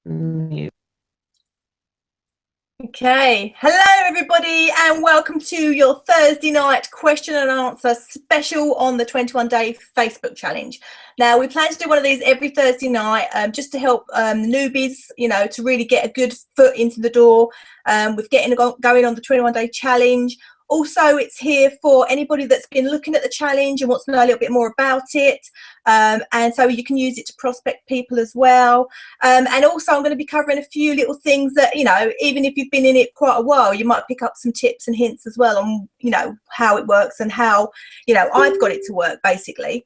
Mute. Okay, hello everybody and welcome to your Thursday night question and answer special on the 21-day Facebook challenge. Now we plan to do one of these every Thursday night just to help newbies, to really get a good foot into the door with getting going on the 21-day challenge. Also, it's here for anybody that's been looking at the challenge and wants to know a little bit more about it. And so you can use it to prospect people as well. And also I'm going to be covering a few little things that, even if you've been in it quite a while, you might pick up some tips and hints as well on, how it works and how, I've got it to work basically.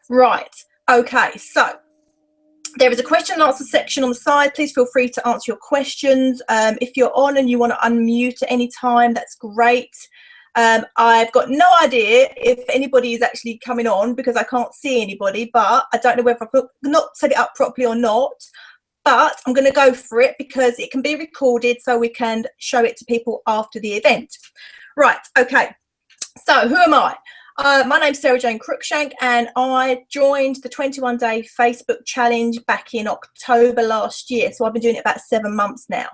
Right. Okay. So there is a question and answer section on the side. Please feel free to answer your questions. If you're on and you want to unmute at any time, that's great. I've got no idea if anybody is actually coming on because I can't see anybody, but I don't know whether I've not set it up properly or not. But I'm going to go for it because it can be recorded so we can show it to people after the event. Right, okay. So who am I? My name's Sarah Jane Cruikshank and I joined the 21-day Facebook challenge back in October last year. So I've been doing it about 7 months now.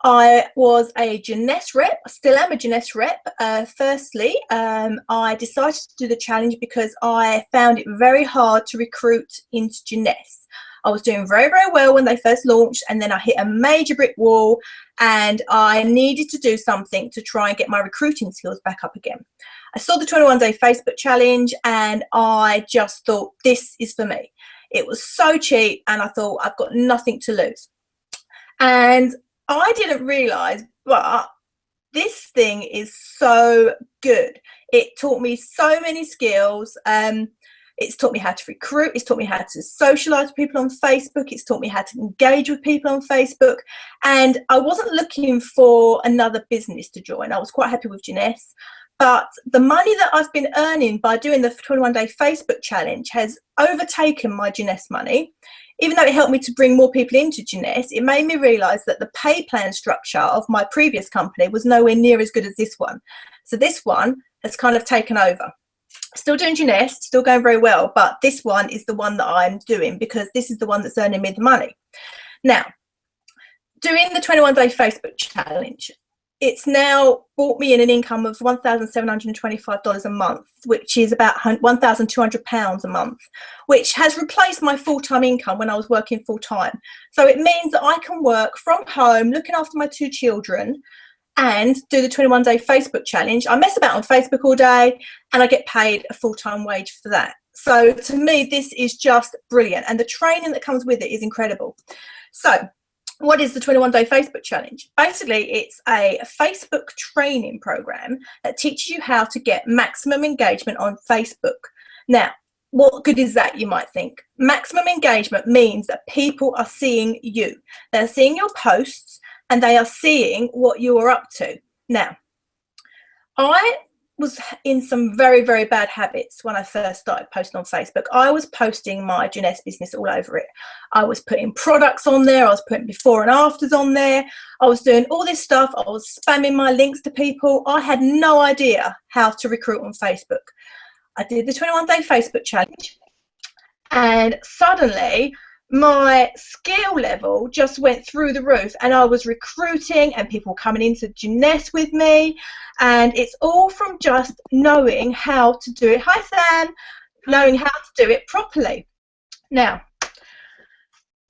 I was a Jeunesse rep, still am a Jeunesse rep. Firstly, I decided to do the challenge because I found it very hard to recruit into Jeunesse. I was doing very, very well when they first launched, and then I hit a major brick wall and I needed to do something to try and get my recruiting skills back up again. I saw the 21-day Facebook challenge and I just thought, this is for me. It was so cheap and I thought, I've got nothing to lose. And I didn't realize, but this thing is so good. It taught me so many skills. It's taught me how to recruit. It's taught me how to socialize with people on Facebook. It's taught me how to engage with people on Facebook. And I wasn't looking for another business to join. I was quite happy with Jeunesse. But the money that I've been earning by doing the 21-day Facebook challenge has overtaken my Jeunesse money. Even though it helped me to bring more people into Jeunesse, it made me realize that the pay plan structure of my previous company was nowhere near as good as this one. So this one has kind of taken over. Still doing Jeunesse, still going very well, but this one is the one that I'm doing because this is the one that's earning me the money. Now, doing the 21-day Facebook challenge, it's now brought me in an income of $1,725 a month, which is about £1,200 a month, which has replaced my full-time income when I was working full-time. So it means that I can work from home, looking after my 2 children, and do the 21-day Facebook challenge. I mess about on Facebook all day and I get paid a full-time wage for that. So to me, this is just brilliant. And the training that comes with it is incredible. So what is the 21-day Facebook challenge? Basically, it's a Facebook training program that teaches you how to get maximum engagement on Facebook. Now, what good is that, you might think? Maximum engagement means that people are seeing you. They're seeing your posts and they are seeing what you are up to. Now, I was in some very, very bad habits when I first started posting on Facebook. I was posting my Jeunesse business all over it. I was putting products on there. I was putting before and afters on there. I was doing all this stuff. I was spamming my links to people. I had no idea how to recruit on Facebook. I did the 21-day Facebook challenge and suddenly my skill level just went through the roof and I was recruiting and people coming into Jeunesse with me, and it's all from just knowing how to do it. Hi Sam, knowing how to do it properly. Now,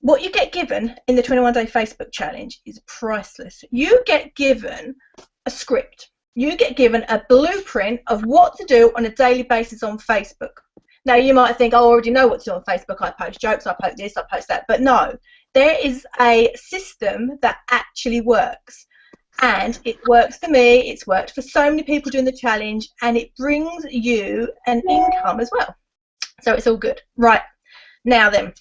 what you get given in the 21-day Facebook challenge is priceless. You get given a script. You get given a blueprint of what to do on a daily basis on Facebook. Now, you might think, I already know what to do on Facebook. I post jokes, I post this, I post that. But no, there is a system that actually works. And it works for me. It's worked for so many people doing the challenge. And it brings you an income as well. So it's all good. Right. Now then,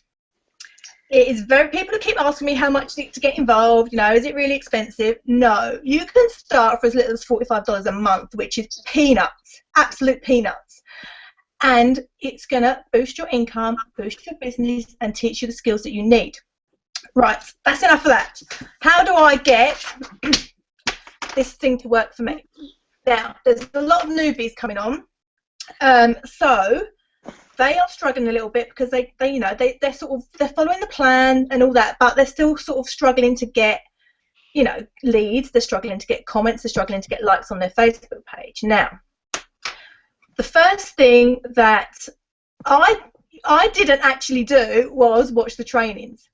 it is people keep asking me how much to get involved. Is it really expensive? No. You can start for as little as $45 a month, which is peanuts, absolute peanuts. And it's going to boost your income, boost your business, and teach you the skills that you need. Right, that's enough of that. How do I get this thing to work for me? Now, there's a lot of newbies coming on. So they are struggling a little bit because they're following the plan and all that, but they're still sort of struggling to get, leads. They're struggling to get comments. They're struggling to get likes on their Facebook page. Now, the first thing that I didn't actually do was watch the trainings.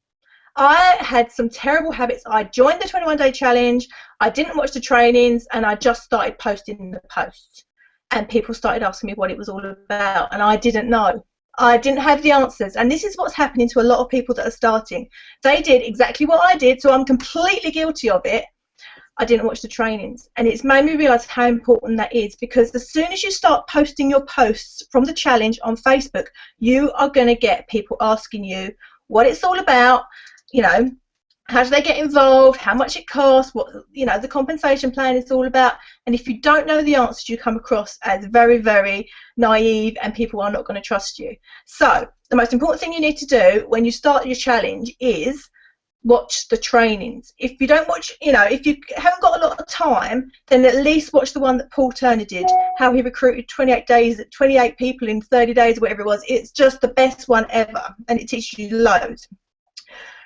I had some terrible habits. I joined the 21-day challenge, I didn't watch the trainings, and I just started posting the posts. And people started asking me what it was all about, and I didn't know. I didn't have the answers. And this is what's happening to a lot of people that are starting. They did exactly what I did, so I'm completely guilty of it. I didn't watch the trainings, and it's made me realise how important that is, because as soon as you start posting your posts from the challenge on Facebook, you are going to get people asking you what it's all about, how do they get involved, how much it costs, what the compensation plan is all about. And if you don't know the answers, you come across as very, very naive, and people are not going to trust you. So the most important thing you need to do when you start your challenge is watch the trainings. If you don't watch, if you haven't got a lot of time, then at least watch the one that Paul Turner did, how he recruited 28 people in 30 days, whatever it was. It's just the best one ever, and it teaches you loads.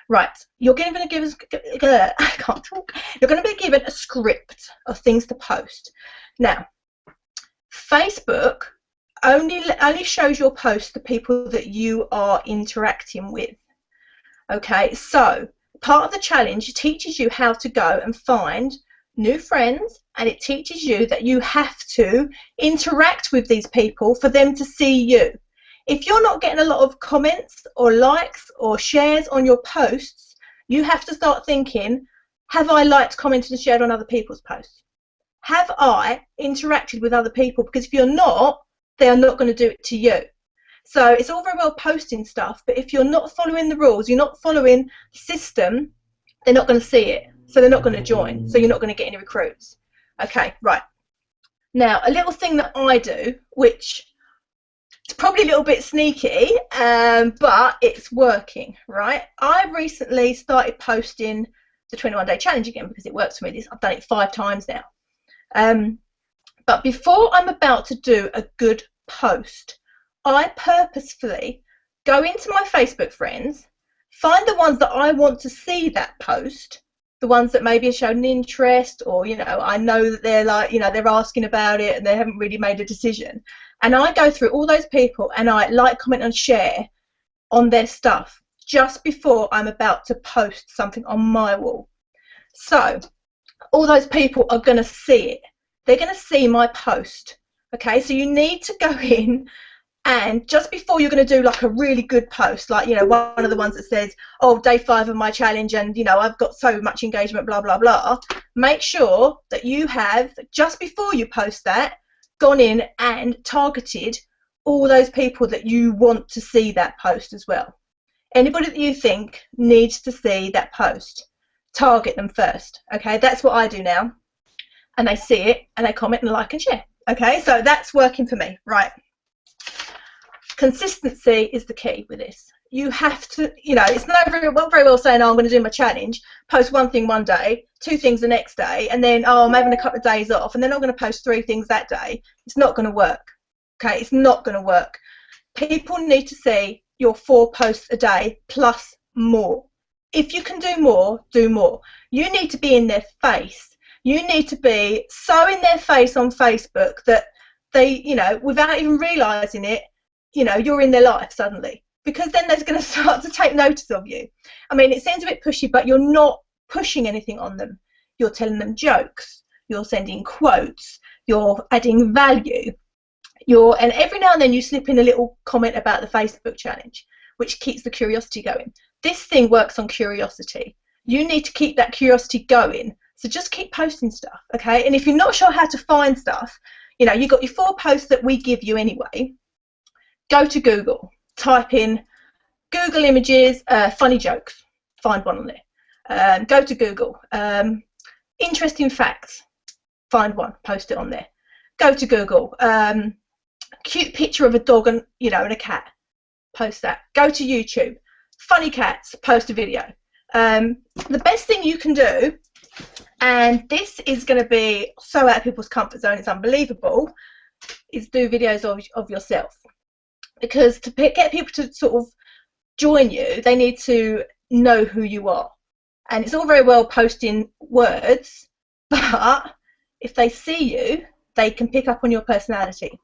Right, you're going to give us, I can't talk. You're going to be given a script of things to post. Now, Facebook only shows your posts to people that you are interacting with. Okay, so part of the challenge teaches you how to go and find new friends, and it teaches you that you have to interact with these people for them to see you. If you're not getting a lot of comments or likes or shares on your posts, you have to start thinking, have I liked, commented and shared on other people's posts? Have I interacted with other people? Because if you're not, they are not going to do it to you. So it's all very well posting stuff, but if you're not following the rules, you're not following the system, they're not going to see it. So they're not going to join. So you're not going to get any recruits. Okay, right. Now, a little thing that I do, which it's probably a little bit sneaky, but it's working, right? I recently started posting the 21-day challenge again because it works for me. I've done it 5 times now. But before I'm about to do a good post, I purposefully go into my Facebook friends, find the ones that I want to see that post, the ones that maybe have shown an interest, or I know that they're they're asking about it and they haven't really made a decision. And I go through all those people and I like, comment and share on their stuff just before I'm about to post something on my wall. So all those people are going to see it. They're going to see my post. Okay, so you need to go in, and just before you're going to do like a really good post, like one of the ones that says, oh, day 5 of my challenge, and I've got so much engagement, blah blah blah, make sure that you have, just before you post that, gone in and targeted all those people that you want to see that post as well. Anybody that you think needs to see that post, target them first. Okay, that's what I do now, and they see it and they comment and like and share. Okay, so that's working for me. Right, consistency is the key with this. You have to, it's not very well saying, oh, I'm going to do my challenge, post 1 thing one day, 2 things the next day, and then, oh, I'm having a couple of days off, and then I'm going to post 3 things that day. It's not going to work. Okay, it's not going to work. People need to see your 4 posts a day plus more. If you can do more, do more. You need to be in their face. You need to be so in their face on Facebook that they, without even realising it, you're in their life suddenly. Because then they're going to start to take notice of you. I mean, it sounds a bit pushy, but you're not pushing anything on them. You're telling them jokes. You're sending quotes. You're adding value. And every now and then you slip in a little comment about the Facebook challenge, which keeps the curiosity going. This thing works on curiosity. You need to keep that curiosity going. So just keep posting stuff, okay? And if you're not sure how to find stuff, you've got your 4 posts that we give you anyway. Go to Google. Type in Google images, funny jokes, find one on there. Go to Google, interesting facts, find one, post it on there. Go to Google, cute picture of a dog and and a cat, post that. Go to YouTube, funny cats, post a video. The best thing you can do, and this is going to be so out of people's comfort zone, it's unbelievable, is do videos of yourself. because to get people to sort of join you, they need to know who you are. And it's all very well posting words, but if they see you, they can pick up on your personality,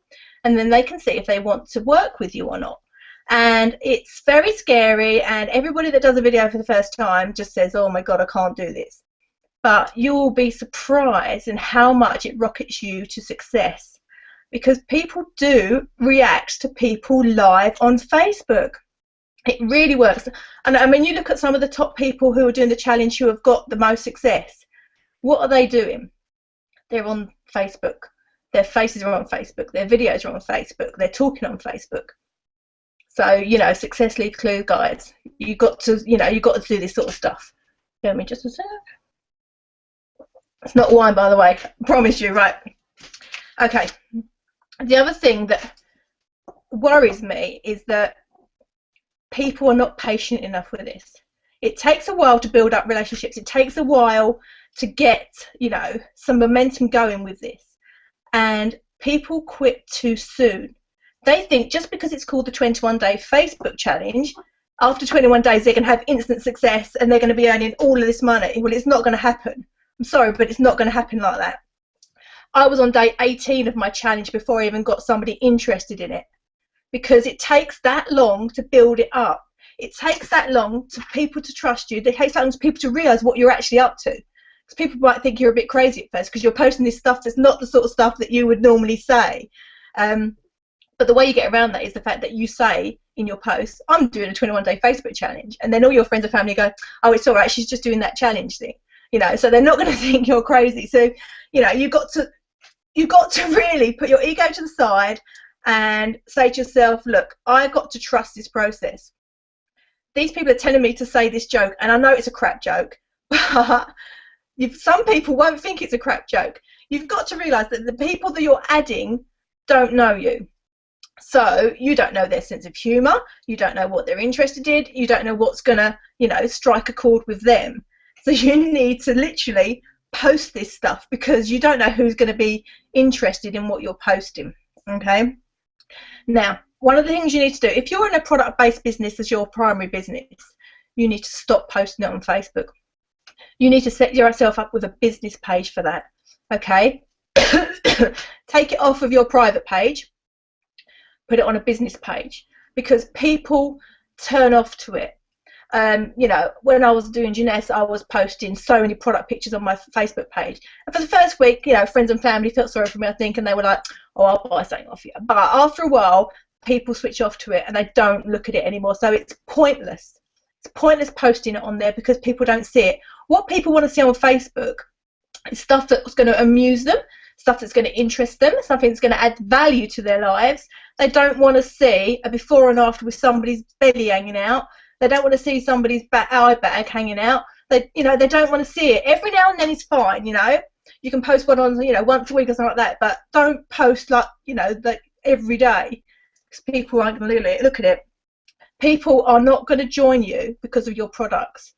and then they can see if they want to work with you or not. And it's very scary, and everybody that does a video for the first time just says, oh my god, I can't do this. But you'll be surprised in how much it rockets you to success, because people do react to people live on Facebook. It really works. And I mean, you look at some of the top people who are doing the challenge who have got the most success. What are they doing? They're on Facebook. Their faces are on Facebook. Their videos are on Facebook. They're talking on Facebook. So, you know, success leads clue, guys. You got to, you know, you got to do this sort of stuff. Give me just a sec. It's not wine, by the way. I promise you, right? Okay. The other thing that worries me is that people are not patient enough with this. It takes a while to build up relationships. It takes a while to get, you know, some momentum going with this. And people quit too soon. They think just because it's called the 21-day Facebook challenge, after 21 days they're going to have instant success and they're going to be earning all of this money. Well, it's not going to happen. I'm sorry, but it's not going to happen like that. I was on day 18 of my challenge before I even got somebody interested in it, because it takes that long to build it up. It takes that long for people to trust you. It takes that long for people to realise what you're actually up to. Because people might think you're a bit crazy at first because you're posting this stuff that's not the sort of stuff that you would normally say. But the way you get around that is the fact that you say in your post, I'm doing a 21-day Facebook challenge. And then all your friends and family go, oh, it's all right, she's just doing that challenge thing. You know, so they're not going to think you're crazy. So, you know, you've got to really put your ego to the side and say to yourself, look, I've got to trust this process. These people are telling me to say this joke, and I know it's a crap joke, but some people won't think it's a crap joke. You've got to realise that the people that you're adding don't know you. So you don't know their sense of humour, you don't know what they're interested in, you don't know what's going to, you know, strike a chord with them. So you need to literally post this stuff, because you don't know who's going to be interested in what you're posting, okay? Now, one of the things you need to do, if you're in a product-based business as your primary business, you need to stop posting it on Facebook. You need to set yourself up with a business page for that, okay? Take it off of your private page, put it on a business page, because people turn off to it. You know, when I was doing Jeunesse, I was posting so many product pictures on my Facebook page. And for the first week, you know, friends and family felt sorry for me, I think, and they were like, oh, I'll buy something off you. But after a while, people switch off to it and they don't look at it anymore. So it's pointless. It's pointless posting it on there because people don't see it. What people want to see on Facebook is stuff that's going to amuse them, stuff that's going to interest them, something that's going to add value to their lives. They don't want to see a before and after with somebody's belly hanging out. They don't want to see somebody's eye bag hanging out. They don't want to see it. Every now and then is fine, you know. You can post one on, you know, once a week or something like that, but don't post like, you know, like every day, because people aren't going to look at it. People are not going to join you because of your products.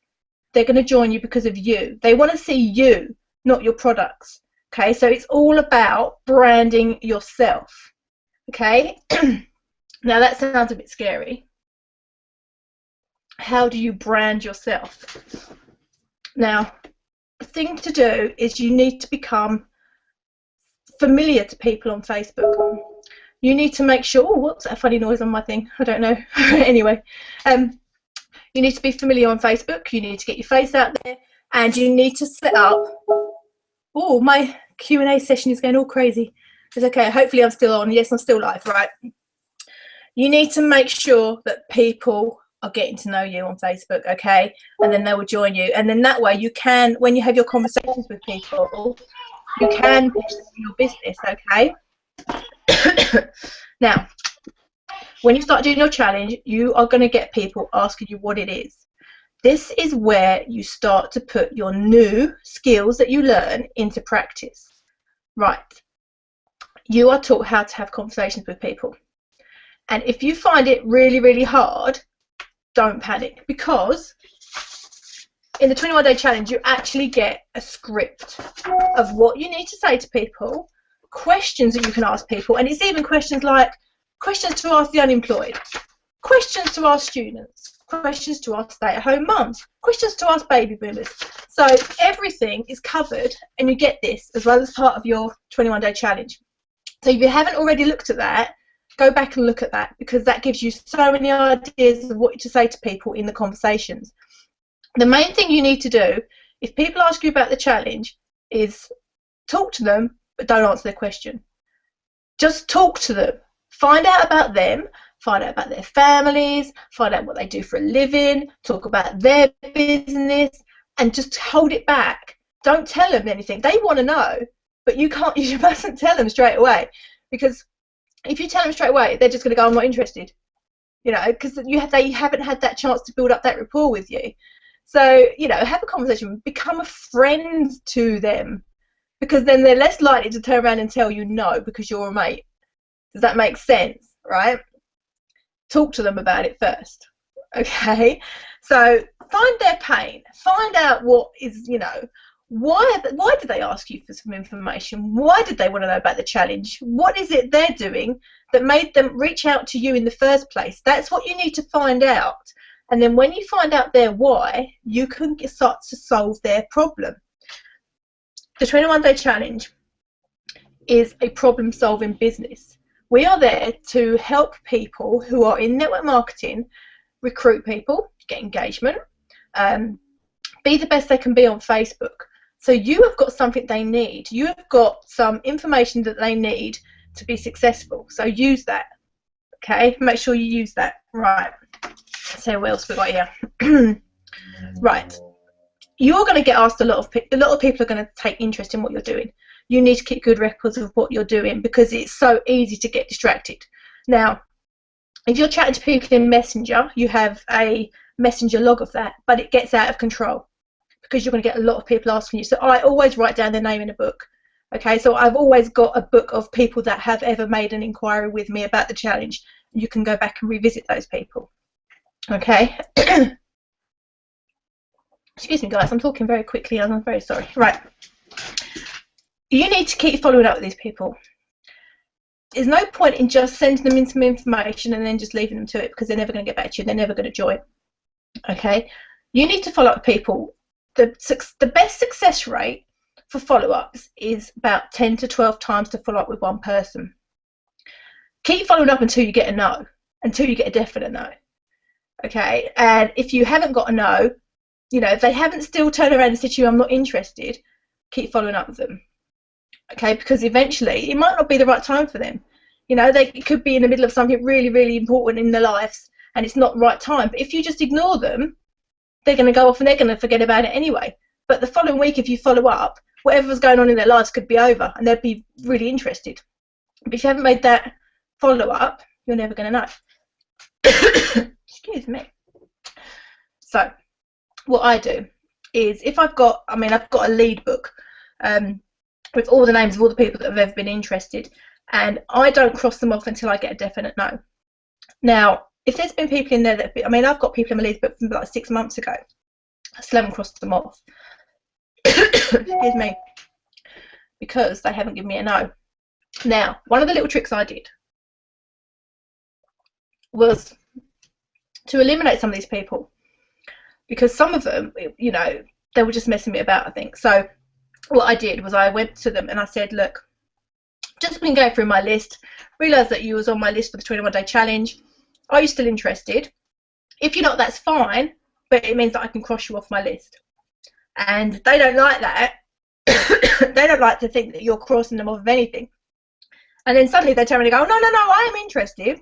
They're going to join you because of you. They want to see you, not your products. Okay, so it's all about branding yourself. Okay, now that sounds a bit scary. How do you brand yourself? Now, the thing to do is you need to become familiar to people on Facebook. You need to make sure, oh, what's that funny noise on my thing? I don't know. Anyway, you need to be familiar on Facebook. You need to get your face out there, and you need to set up. Oh, my Q&A session is going all crazy. It's okay. Hopefully I'm still on. Yes, I'm still live, right? You need to make sure that people are getting to know you on Facebook, okay? And then they will join you. And then that way you can, when you have your conversations with people, you can push them in your business, okay? Now, when you start doing your challenge, you are going to get people asking you what it is. This is where you start to put your new skills that you learn into practice. Right. You are taught how to have conversations with people. And if you find it really, really hard, don't panic, because in the 21-day challenge, you actually get a script of what you need to say to people, questions that you can ask people, and it's even questions like, questions to ask the unemployed, questions to ask students, questions to ask stay-at-home mums, questions to ask baby boomers. So everything is covered, and you get this as well as part of your 21-day challenge. So if you haven't already looked at that, go back and look at that, because that gives you so many ideas of what to say to people in the conversations. The main thing you need to do, if people ask you about the challenge, is talk to them, but don't answer their question. Just talk to them. Find out about them, find out about their families, find out what they do for a living, talk about their business, and just hold it back. Don't tell them anything. They want to know, but you mustn't tell them straight away, because if you tell them straight away, they're just going to go, I'm not interested. You know, because they haven't had that chance to build up that rapport with you. So, you know, have a conversation, become a friend to them, because then they're less likely to turn around and tell you no because you're a mate. Does that make sense, right? Talk to them about it first, okay? So find their pain, find out what is, you know, why did they ask you for some information? Why did they want to know about the challenge? What is it they're doing that made them reach out to you in the first place? That's what you need to find out. And then when you find out their why, you can start to solve their problem. The 21-day challenge is a problem-solving business. We are there to help people who are in network marketing recruit people, get engagement, be the best they can be on Facebook. So you have got something they need. You have got some information that they need to be successful. So use that, okay? Make sure you use that. Right. So what else we got here? Right. You're going to get asked a lot of people are going to take interest in what you're doing. You need to keep good records of what you're doing, because it's so easy to get distracted. Now, if you're chatting to people in Messenger, you have a Messenger log of that, but it gets out of control because you're going to get a lot of people asking you. So I always write down their name in a book. Okay, so I've always got a book of people that have ever made an inquiry with me about the challenge. You can go back and revisit those people. Okay. Excuse me, guys, I'm talking very quickly and I'm very sorry. Right. You need to keep following up with these people. There's no point in just sending them in some information and then just leaving them to it, because they're never going to get back to you. They're never going to join. Okay? You need to follow up with people. The best success rate for follow-ups is about 10 to 12 times to follow up with one person. Keep following up until you get a no, until you get a definite no. Okay? And if you haven't got a no, you know, if they haven't still turned around and said to you, I'm not interested, keep following up with them. Okay, because eventually it might not be the right time for them. You know, they could be in the middle of something really, really important in their lives and it's not the right time. But if you just ignore them, they're going to go off and they're going to forget about it anyway. But the following week, if you follow up, whatever's going on in their lives could be over and they'll be really interested. But if you haven't made that follow-up, you're never going to know. Excuse me. So what I do is, if I've got a lead book with all the names of all the people that have ever been interested, and I don't cross them off until I get a definite no. Now, if there's been people in there that, I've got people in my lead book from like 6 months ago. I still haven't crossed them off. Excuse me. Because they haven't given me a no. Now, one of the little tricks I did was to eliminate some of these people, because some of them, you know, they were just messing me about, I think. So what I did was I went to them and I said, look, just been going through my list, realised that you was on my list for the 21-day challenge. Are you still interested? If you're not, that's fine, but it means that I can cross you off my list. And they don't like that. They don't like to think that you're crossing them off of anything. And then suddenly they turn around and go, no, I am interested.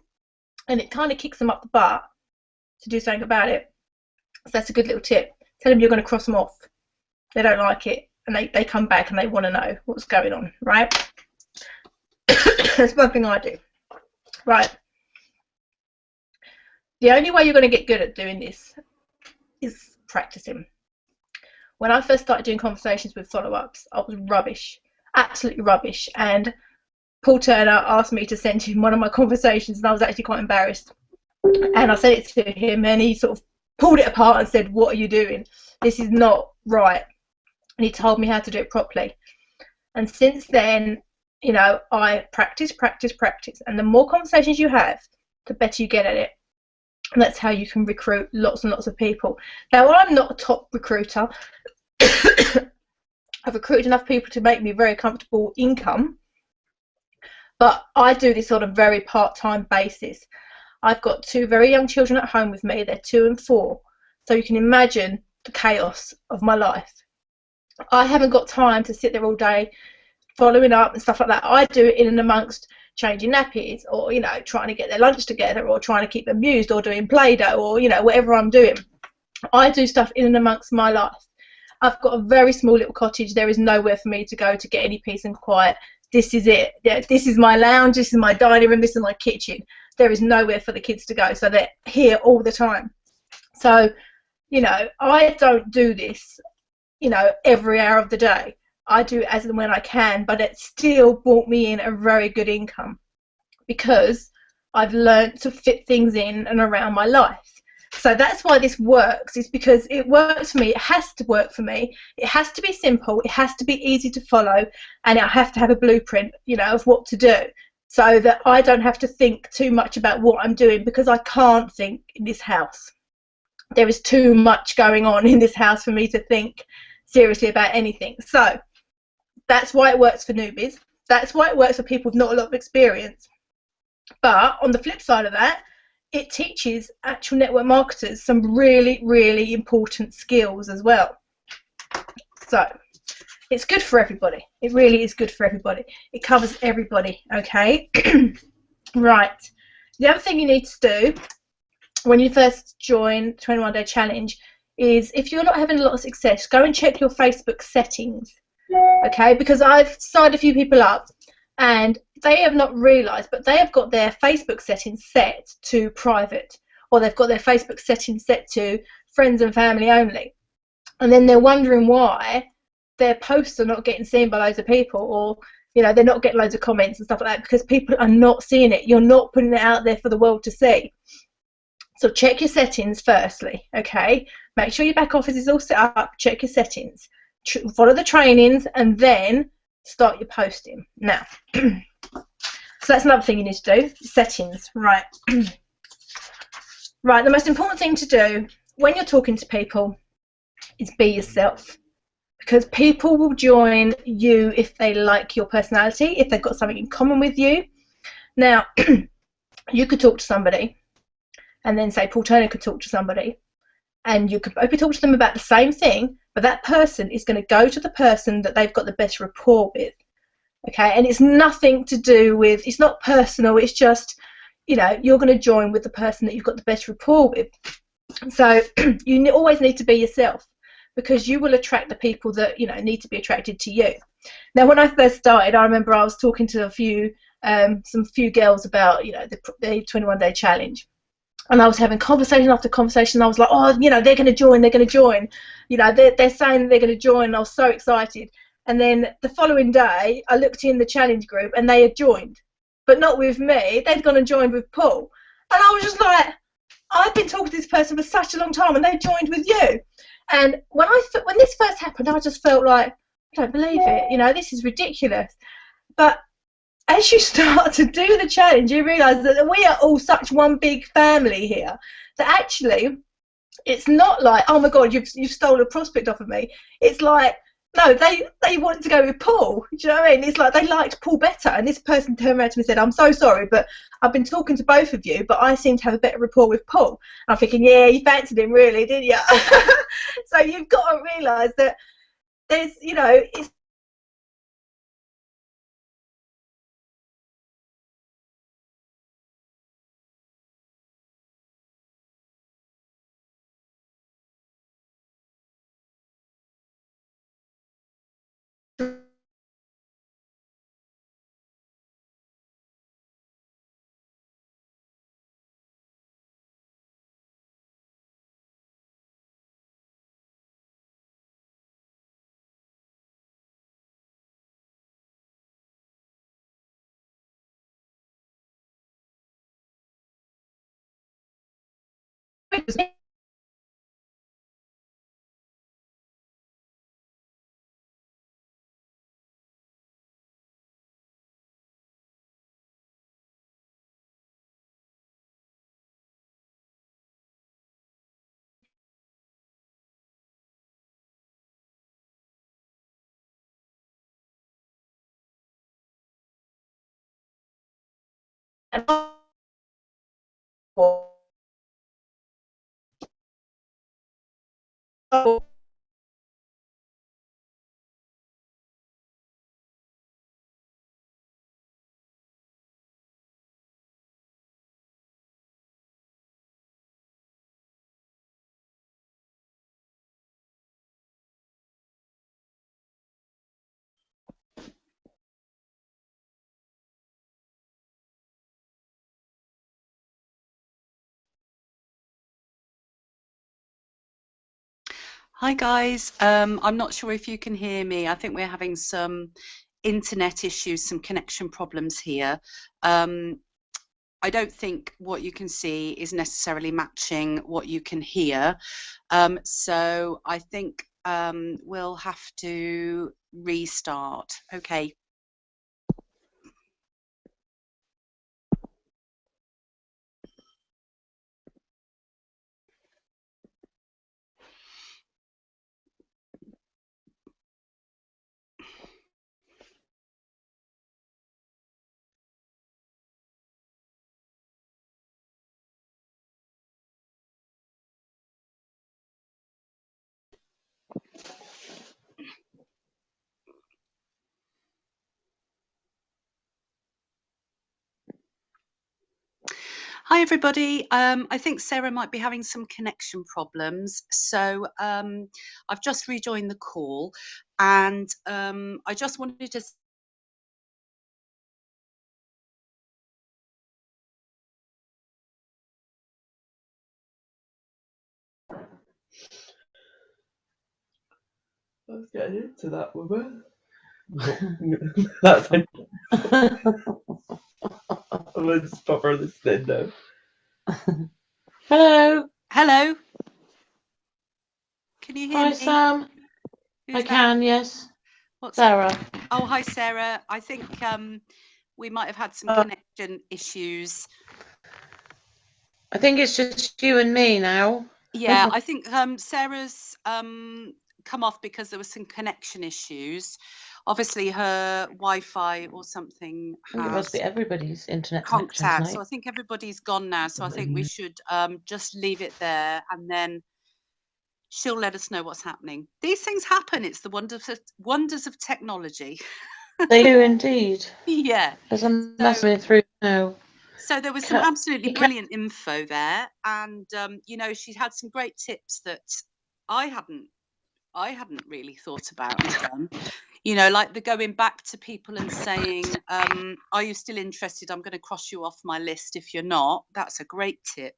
And it kind of kicks them up the butt to do something about it. So that's a good little tip. Tell them you're going to cross them off. They don't like it. And they come back and they want to know what's going on, right? That's one thing I do. Right. The only way you're going to get good at doing this is practicing. When I first started doing conversations with follow-ups, I was rubbish, absolutely rubbish. And Paul Turner asked me to send him one of my conversations, and I was actually quite embarrassed. And I sent it to him, and he sort of pulled it apart and said, what are you doing? This is not right. And he told me how to do it properly. And since then, you know, I practice, and the more conversations you have, the better you get at it. And that's how you can recruit lots and lots of people. Now, I'm not a top recruiter. I've recruited enough people to make me a very comfortable income, but I do this on a very part-time basis. I've got 2 very young children at home with me. They're 2 and 4. So you can imagine the chaos of my life. I haven't got time to sit there all day following up and stuff like that. I do it in and amongst changing nappies, or, you know, trying to get their lunch together, or trying to keep them amused, or doing Play-Doh, or, you know, whatever I'm doing. I do stuff in and amongst my life. I've got a very small little cottage. There is nowhere for me to go to get any peace and quiet. This is it. Yeah, this is my lounge, this is my dining room, this is my kitchen. There is nowhere for the kids to go, so they're here all the time. So, you know, I don't do this, you know, every hour of the day. I do it as and when I can, but it still brought me in a very good income because I've learned to fit things in and around my life. So that's why this works, is because it works for me. It has to work for me. It has to be simple. It has to be easy to follow, and I have to have a blueprint, you know, of what to do, so that I don't have to think too much about what I'm doing, because I can't think in this house. There is too much going on in this house for me to think seriously about anything. So that's why it works for newbies. That's why it works for people with not a lot of experience. But on the flip side of that, it teaches actual network marketers some really, really important skills as well. So it's good for everybody. It really is good for everybody. It covers everybody, okay? Right. The other thing you need to do when you first join 21 Day Challenge is, if you're not having a lot of success, go and check your Facebook settings, okay? Because I've signed a few people up and they have not realised, but they have got their Facebook settings set to private, or they've got their Facebook settings set to friends and family only. And then they're wondering why their posts are not getting seen by loads of people, or, you know, they're not getting loads of comments and stuff like that, because people are not seeing it. You're not putting it out there for the world to see. So check your settings firstly, okay? Make sure your back office is all set up. Check your settings. Follow the trainings, and then start your posting. Now, so that's another thing you need to do. Settings, right? Right. The most important thing to do when you're talking to people is be yourself, because people will join you if they like your personality, if they've got something in common with you. Now, you could talk to somebody, and then say Paul Turner could talk to somebody, and you could both talk to them about the same thing, but that person is going to go to the person that they've got the best rapport with, okay? And it's nothing to do with, it's not personal, it's just, you know, you're going to join with the person that you've got the best rapport with. So you always need to be yourself, because you will attract the people that, you know, need to be attracted to you. Now, when I first started, I remember I was talking to some few girls about, you know, the 21 Day Challenge. And I was having conversation after conversation. I was like, oh, you know, they're going to join, they're going to join. You know, they're saying they're going to join. And I was so excited. And then the following day, I looked in the challenge group and they had joined. But not with me. They'd gone and joined with Paul. And I was just like, I've been talking to this person for such a long time, and they joined with you. And when this first happened, I just felt like, I don't believe it. You know, this is ridiculous. But as you start to do the challenge, you realise that we are all such one big family here, that actually it's not like, oh my God, you've stolen a prospect off of me. It's like, no, they wanted to go with Paul. Do you know what I mean? It's like they liked Paul better, and this person turned around to me and said, I'm so sorry, but I've been talking to both of you, but I seem to have a better rapport with Paul. And I'm thinking, yeah, you fancied him really, didn't you? So you've got to realise that there's, you know, it's And Hi guys, I'm not sure if you can hear me. I think we're having some internet issues, some connection problems here. I don't think what you can see is necessarily matching what you can hear. So I think we'll have to restart. Okay. Hi everybody. I think Sarah might be having some connection problems. So I've just rejoined the call and I just wanted to Let's get into that, woman. That's it. Let's pop her listening now. Hello. Hello. Can you hear Hi, me? Sam. Who's I that? can, yes. What's Sarah. Oh, hi Sarah. I think we might have had some connection issues. I think it's just you and me now. Yeah, I think Sarah's come off because there was some connection issues. Obviously her Wi-Fi or something I think it must be has everybody's internet conked connection out. So tonight. I think everybody's gone now. So I think we should just leave it there and then she'll let us know what's happening. These things happen. It's the wonders of technology. They do indeed. Yeah. There's a So message through now. So there was some absolutely You can, brilliant info there, and you know, she had some great tips that I hadn't I hadn't really thought about and done. You know, like the going back to people and saying, "Are you still interested? I'm going to cross you off my list if you're not." That's a great tip.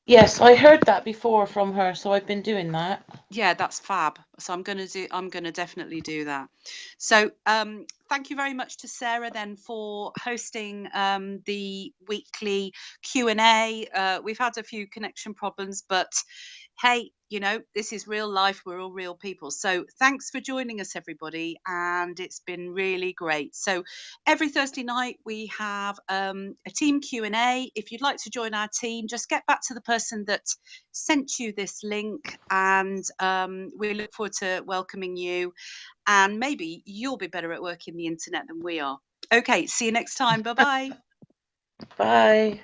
yes, I heard that before from her, so I've been doing that. Yeah, that's fab. So I'm gonna definitely do that. So thank you very much to Sarah then for hosting the weekly Q&A. We've had a few connection problems, but hey, you know, this is real life. We're all real people. So thanks for joining us, everybody. And it's been really great. So every Thursday night we have a team Q&A. If you'd like to join our team, just get back to the person that sent you this link and we look forward to welcoming you, and maybe you'll be better at working the internet than we are. Okay, see you next time. Bye-bye. Bye.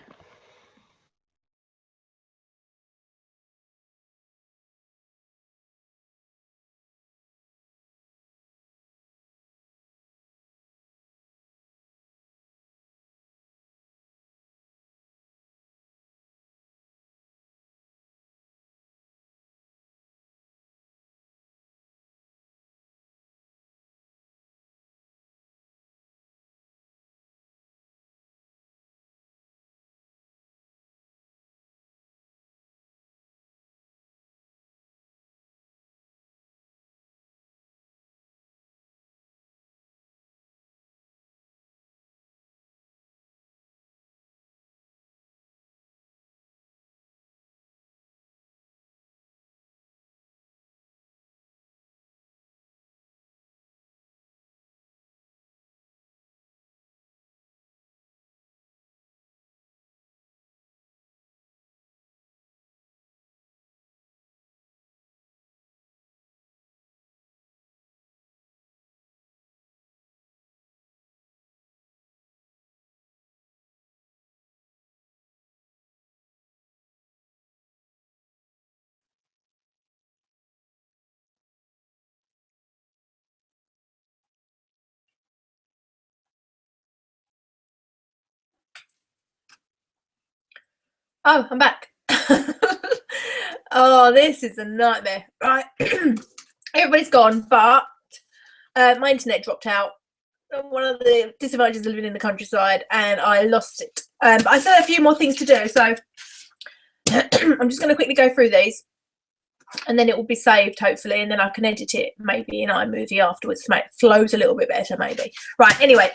Oh, I'm back. Oh, this is a nightmare. Right. Everybody's gone, but my internet dropped out. One of the disadvantages of living in the countryside, and I lost it. But I still have a few more things to do, so I'm just going to quickly go through these, and then it will be saved, hopefully, and then I can edit it maybe in iMovie afterwards to make it flows a little bit better, maybe. Right, anyway.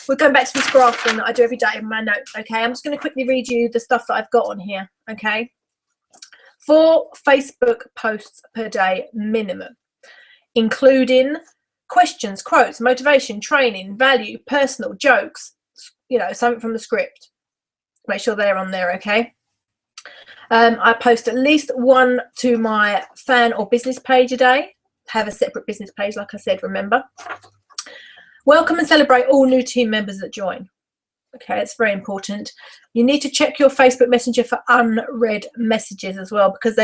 We're going back to this graph thing that I do every day in my notes, okay? I'm just going to quickly read you the stuff that I've got on here, okay? 4 Facebook posts per day minimum, including questions, quotes, motivation, training, value, personal, jokes, you know, something from the script. Make sure they're on there, okay? I post at least 1 to my fan or business page a day. Have a separate business page, like I said, remember. Welcome and celebrate all new team members that join. Okay, it's very important. You need to check your Facebook Messenger for unread messages as well, because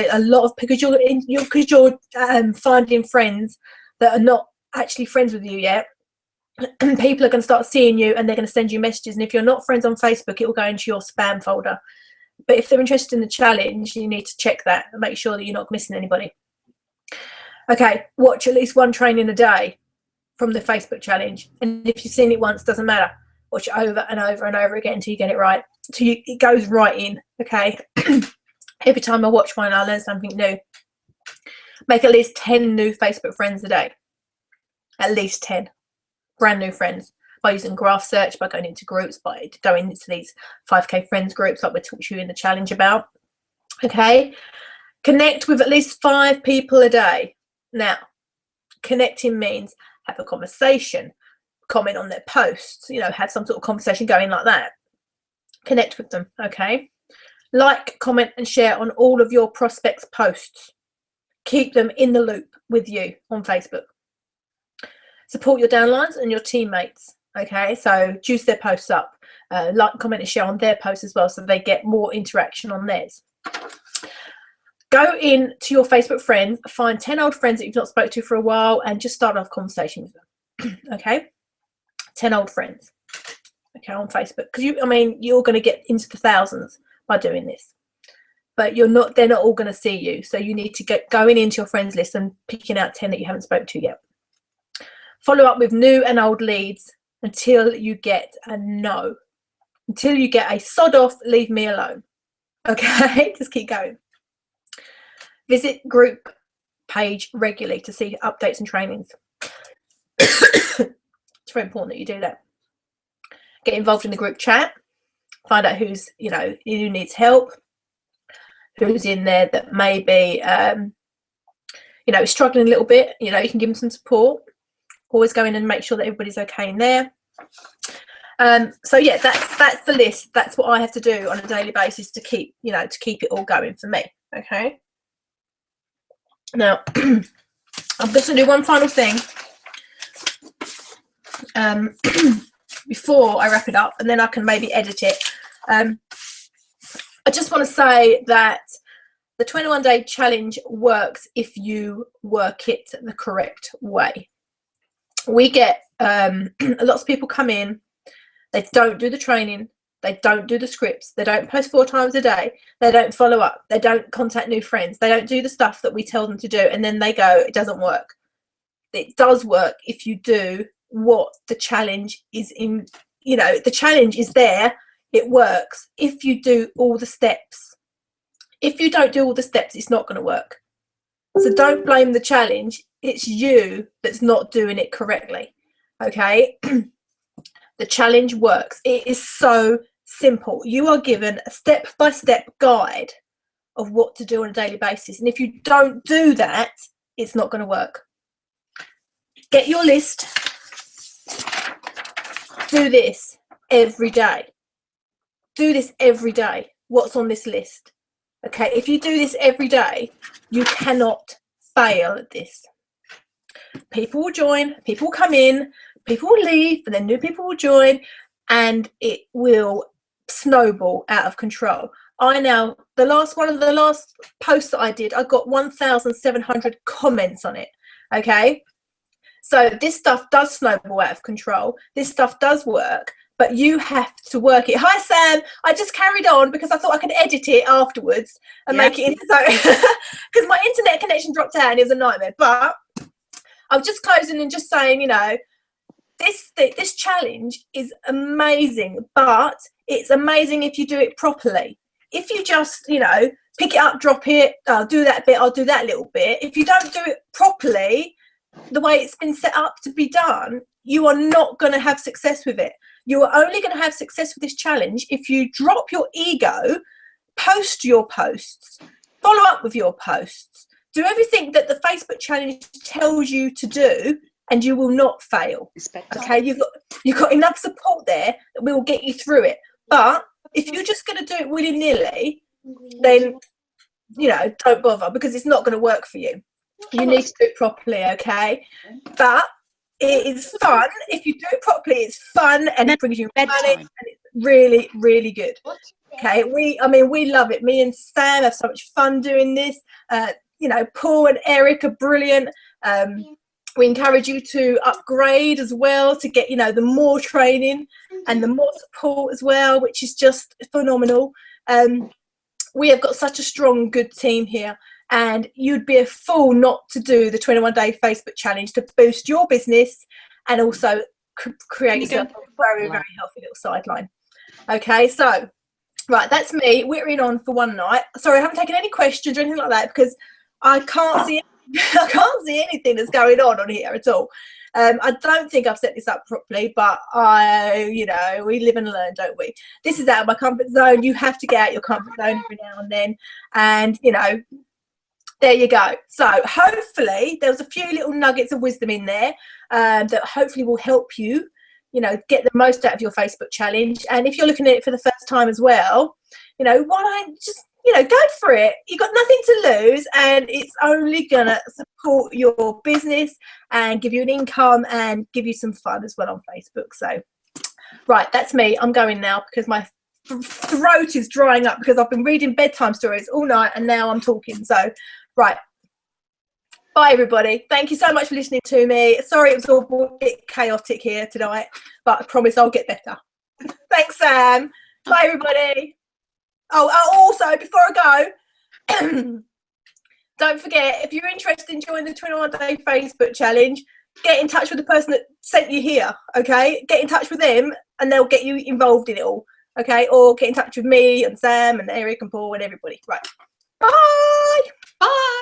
because you're finding friends that are not actually friends with you yet. People are going to start seeing you and they're going to send you messages, and if you're not friends on Facebook, it will go into your spam folder. But if they're interested in the challenge, you need to check that and make sure that you're not missing anybody. Okay, watch at least 1 training a day from the Facebook challenge, and if you've seen it once, doesn't matter. Watch it over and over and over again until you get it right. It goes right in, okay? Every time I watch one, I learn something new. Make at least 10 new Facebook friends a day. At least 10 brand new friends, by using graph search, by going into groups, by going into these 5K friends groups like we talked to you in the challenge about. Okay? Connect with at least 5 people a day. Now, connecting means have a conversation, comment on their posts, you know, have some sort of conversation going like that. Connect with them, okay? Like, comment and share on all of your prospects' posts. Keep them in the loop with you on Facebook. Support your downlines and your teammates, okay? So juice their posts up. Like, comment and share on their posts as well, so they get more interaction on theirs. Go in to your Facebook friends, find 10 old friends that you've not spoke to for a while, and just start off a conversation with them. Okay? 10 old friends. Okay, on Facebook. Because you're going to get into the thousands by doing this. But they're not all going to see you. So you need to get going into your friends list and picking out 10 that you haven't spoken to yet. Follow up with new and old leads until you get a no. Until you get a sod off, leave me alone. Okay? Just keep going. Visit group page regularly to see updates and trainings. It's very important that you do that. Get involved in the group chat. Find out who needs help, who's in there that may be, struggling a little bit. You know, you can give them some support. Always go in and make sure that everybody's okay in there. So yeah, that's the list. That's what I have to do on a daily basis to keep it all going for me. Okay. Now, I'm just going to do one final thing before I wrap it up, and then I can maybe edit it. I just want to say that the 21-day challenge works if you work it the correct way. We get lots of people come in, they don't do the training, they don't do the scripts, they don't post 4 times a day, they don't follow up, they don't contact new friends, they don't do the stuff that we tell them to do, and then they go, it doesn't work. It does work if you do what the challenge is in. The challenge is there, it works if you do all the steps. If you don't do all the steps, it's not going to work. So don't blame the challenge, it's you that's not doing it correctly. Okay? The challenge works. It is so simple. You are given a step-by-step guide of what to do on a daily basis. And if you don't do that, it's not going to work. Get your list. Do this every day. Do this every day. What's on this list? Okay, if you do this every day, you cannot fail at this. People will join, people will come in, people will leave, and then new people will join, and it will snowball out of control. One of the last posts that I did, I got 1,700 comments on it. Okay, so this stuff does snowball out of control. This stuff does work, but you have to work it. Hi, Sam. I just carried on because I thought I could edit it afterwards and make it so because my internet connection dropped out and it was a nightmare. But I was just closing and just saying, you know, this challenge is amazing, but it's amazing if you do it properly. If you just, you know, pick it up, drop it, I'll do that bit, I'll do that little bit. If you don't do it properly, the way it's been set up to be done, you are not going to have success with it. You are only going to have success with this challenge if you drop your ego, post your posts, follow up with your posts, do everything that the Facebook challenge tells you to do, and you will not fail. Okay, you've got enough support there that will get you through it. But if you're just going to do it willy-nilly, then, you know, don't bother, because it's not going to work for you. You need to do it properly, okay? But it is fun. If you do it properly, it's fun and it brings you money, and it's really, really good. Okay, we love it. Me and Sam have so much fun doing this. You know, Paul and Eric are brilliant. We encourage you to upgrade as well to get, you know, the more training and the more support as well, which is just phenomenal. We have got such a strong, good team here, and you'd be a fool not to do the 21-day Facebook challenge to boost your business and also create yourself a very, very healthy little sideline. Okay, so, right, that's me. We're in on for one night. Sorry, I haven't taken any questions or anything like that because I can't see anything that's going on here at all. I don't think I've set this up properly, but you know, we live and learn, don't we? This is out of my comfort zone. You have to get out your comfort zone every now and then, and you know, there you go. So hopefully there was a few little nuggets of wisdom in there that hopefully will help you, you know, get the most out of your Facebook challenge. And if you're looking at it for the first time as well, you know, why don't just, you know, go for it. You've got nothing to lose, and it's only gonna support your business and give you an income and give you some fun as well on Facebook. So, right, that's me. I'm going now because my throat is drying up because I've been reading bedtime stories all night and now I'm talking. So, right. Bye, everybody. Thank you so much for listening to me. Sorry it was all a bit chaotic here tonight, but I promise I'll get better. Thanks, Sam. Bye, everybody. Oh, also, before I go, don't forget, if you're interested in joining the 21-day Facebook challenge, get in touch with the person that sent you here, okay? Get in touch with them and they'll get you involved in it all, okay? Or get in touch with me and Sam and Eric and Paul and everybody. Right. Bye. Bye.